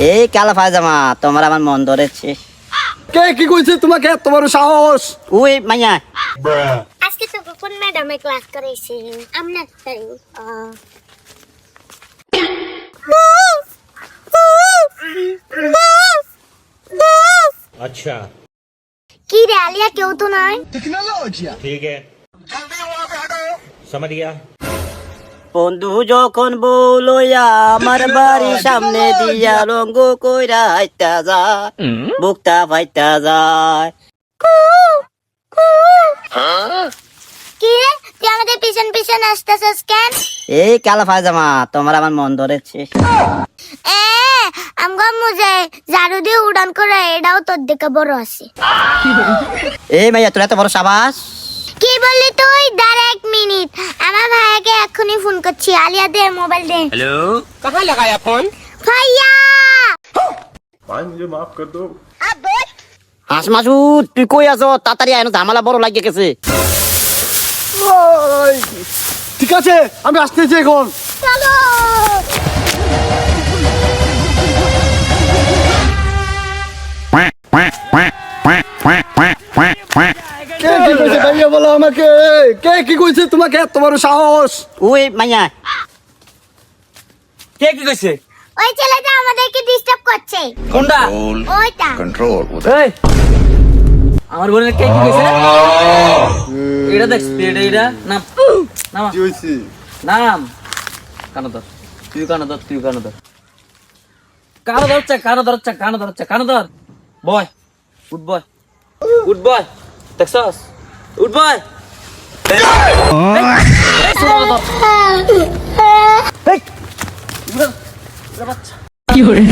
এই কালা পায়জামা তোমার আমার মন ধরেছে। কে কি কইছে তোমাকে এত বড় সাহস? ওই মাইয়া আজকে তো কোন ম্যাডামে ক্লাস করাইছে আমরা তাই अच्छा কি রে আলিয়া কেউ তো নাই। ठीक है समझ गया। বন্ধু যখন বলইয়া আমার বাড়ির সামনে দিয়া রঙ্গ কইরা হাইতা যায়, বুকটা ফাইতা যায়। কি রে তুই আমাদের পিছন পিছন আসতেছিস কেন? এই কালা পায়জামা তোমার আমার মন ধরেছে। এ আমগো মুজে ঝাড়ু দিয়ে উড়ান করে এটাও তোর দিকে বড় আছে। এই মাইয়া তোর এত বড় সাবাস। কি বললি তুই? দাঁড়া 1 মিনিট, আমার ভাইয়াকে এখনই ফোন করছি। আলিয়া দে মোবাইল দে। हेलो कहाँ लगाया फोन? ভাইয়া भाई मुझे माफ कर दो। হাস মাসু তুই কই আছো? তাড়াতাড়ি আয়, ঝামেলা বড় লাগিয়ে গেছে। ওই, ঠিক আছে আমি আসতেছি এখন। চলো। কে কি কইছে ভাইয়া বলো আমাকে? কে কি কইছে তোমাকে এত বড় সাহস? ওই মাইয়া কে কি কইছে? ওই ছেলেটা আমাদেরকে ডিস্টার্ব করছে। কোনটা? ওইটা এই আমার বোনের কে কি কইছে? এটা দেখ এটা নাম নাম কি হইছে? নাম কানো ধর তুই কানো ধর কানো ধর বয় উঠ বয় দেখছস উঠ বয় এই সুরা ধর এই বাচ্চা কি হরে